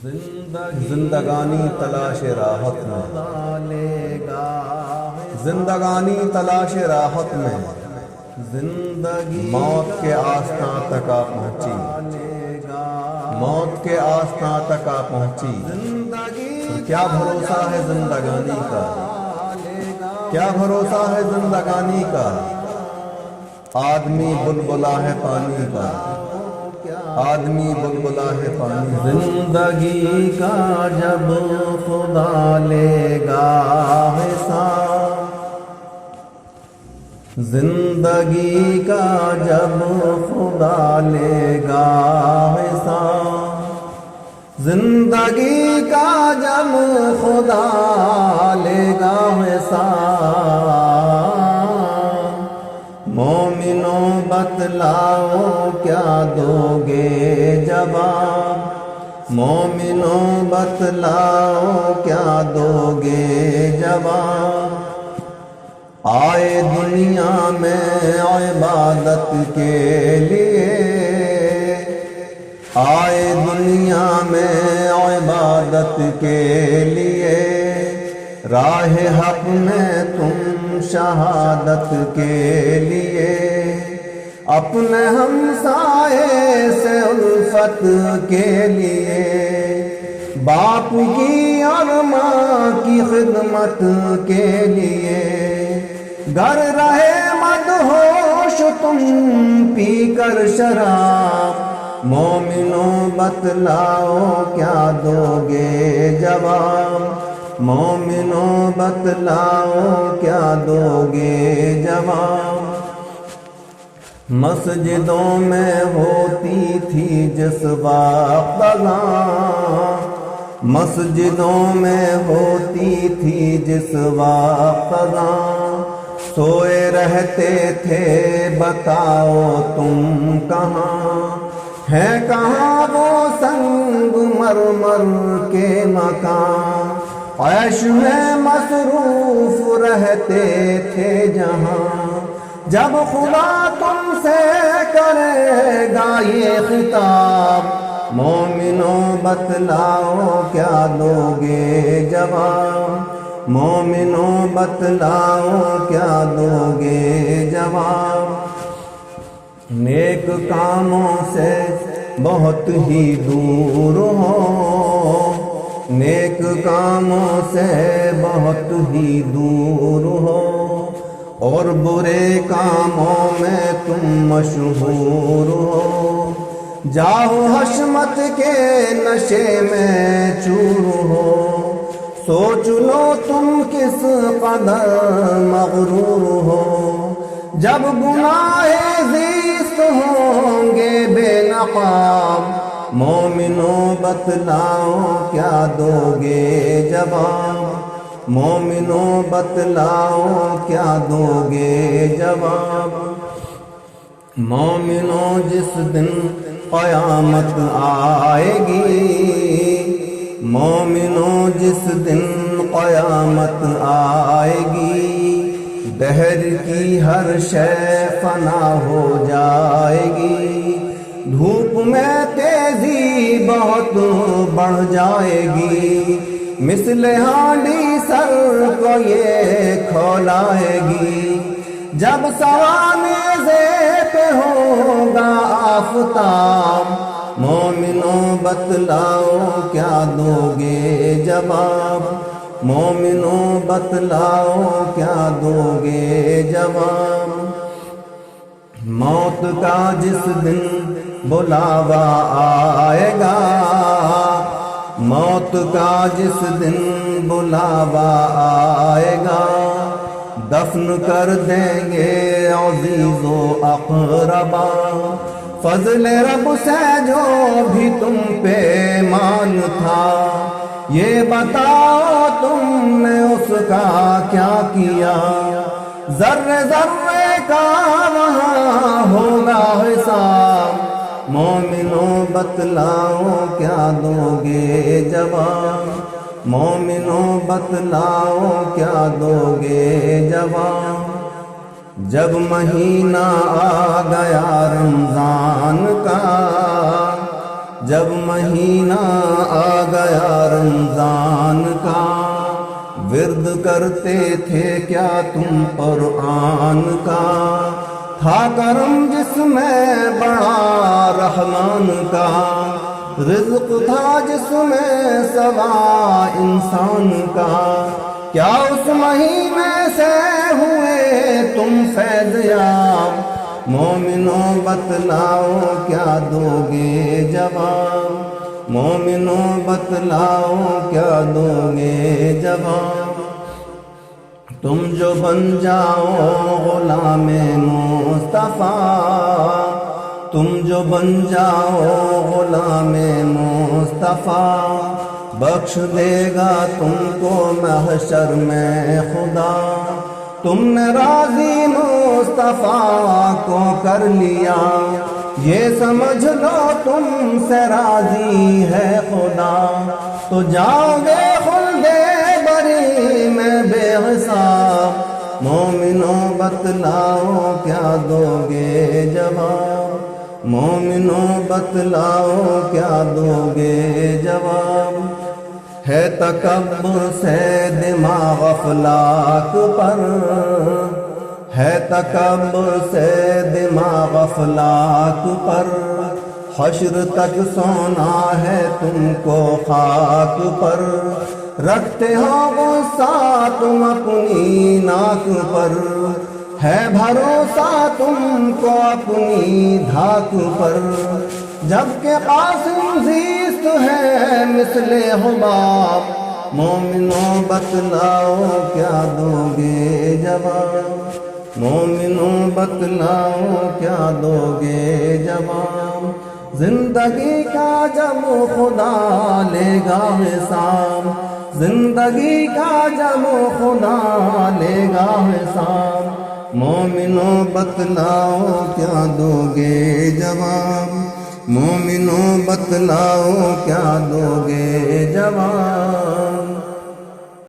زندگانی تلاش راحت میں، زندگانی تلاش راحت میں، موت کے آستاں تک آ پہنچی، موت کے آستاں تک آ پہنچی۔ تو کیا بھروسہ ہے زندگانی کا، کیا بھروسہ ہے زندگانی کا؟ آدمی بلبلا ہے پانی کا، آدمی بلبلا ہے پانی کا۔ زندگی کا جب خدا لے گا حساب، زندگی کا جب خدا لے گا حساب، زندگی کا جب خدا لے گا حساب، مومنوں بتلاؤ کیا دو گے جواب، مومنوں بتلاؤ کیا دو گے جواب۔ آئے دنیا میں عبادت کے لیے، آئے دنیا میں عبادت کے لیے، راہ حق میں تم شہادت کے لیے، اپنے ہمسائے سے الفت کے لیے، باپ کی اور ماں کی خدمت کے لیے، گھر رہے مدہوش تم پی کر شراب، مومنوں بتلاؤ کیا دو گے جواب، مومنوں بتلاؤ کیا دو گے جواب۔ مسجدوں میں ہوتی تھی جس وقت اذان، مسجدوں میں ہوتی تھی جس وقت اذان، سوئے رہتے تھے بتاؤ تم کہاں، ہے کہاں وہ سنگ مرمر کے مکان، عیش میں مصروف رہتے تھے جہاں، جب خدا تم سے کرے گا یہ خطاب، مومنوں بتلاؤ کیا دو گے جواب، مومنوں بتلاؤ کیا دو گے جواب۔ نیک کاموں سے بہت ہی دور ہو، نیک کاموں سے بہت ہی دور ہو، اور برے کاموں میں تم مشہور ہو، جاؤ حشمت کے نشے میں چور ہو، سوچ لو تم کس قدر مغرور ہو، جب گناہ زیست ہوں گے بے نقاب، مومنوں بتلاؤ کیا دو گے جواب، مومنوں بتلاؤ کیا دو گے جواب۔ مومنوں جس دن قیامت آئے گی، مومنوں جس دن قیامت آئے گی، دہر کی ہر شے فنا ہو جائے گی، دھوپ میں تیزی بہت بڑھ جائے گی، مثل ہانڈی سر کو یہ کھولائے گی، جب سوامیزے پہ ہوگا آفتاب، مومنوں بتلاؤ کیا دو گے جواب، مومنوں بتلاؤ کیا دو گے جواب۔ موت کا جس دن بلاوا آئے گا، موت کا جس دن بلاوا آئے گا، دفن کر دیں گے عزیز و اقربا، فضل رب سے جو بھی تم پہ مان تھا، یہ بتاؤ تم نے اس کا کیا کیا، ذرے ذرے کا وہاں ہوگا حساب، مومنوں بتلاؤ کیا دو گے جواب، مومنوں بتلاؤ کیا دو گے جواب۔ جب مہینہ آ گیا رمضان کا، جب مہینہ آ گیا رمضان کا ورد کرتے تھے کیا تم قرآن کا تھا کرم جس میں بڑا رحمان کا رزق تھا جس میں سوا انسان کا کیا اس مہینے سے ہوئے تم فیض یاب مومنوں بتلاؤ کیا دو گے جواب مومنوں بتلاؤ کیا دو گے جواب تم جو بن جاؤ غلام مصطفیٰ تم جو بن جاؤ غلام مصطفیٰ بخش دے گا تم کو محشر میں خدا تم نے راضی مصطفیٰ کو کر لیا یہ سمجھ لو تم سے راضی ہے خدا تو جاؤ گے خلد بری میں بے حساب مومنوں بتلاؤ کیا دو گے جواب مومنوں بتلاؤ کیا دو گے جواب ہے تکبر سے دماغ افلاک پر ہے تکبر سے دماغ افلاک پر حشر تک سونا ہے تم کو خاک پر رکھتے ہو غصہ تم اپنی ناک پر ہے بھروسہ تم کو اپنی دھاک پر جبکہ قاسم زیست ہے مثل حباب مومنوں بتلاؤ کیا دو گے جواب مومنوں بتلاؤ کیا دو گے جواب زندگی کا جب خدا لے گا حساب زندگی کا جب خدا لے گا حساب مومنوں بتلاؤ کیا دو گے جواب مومنوں بتلاؤ کیا دو گے جواب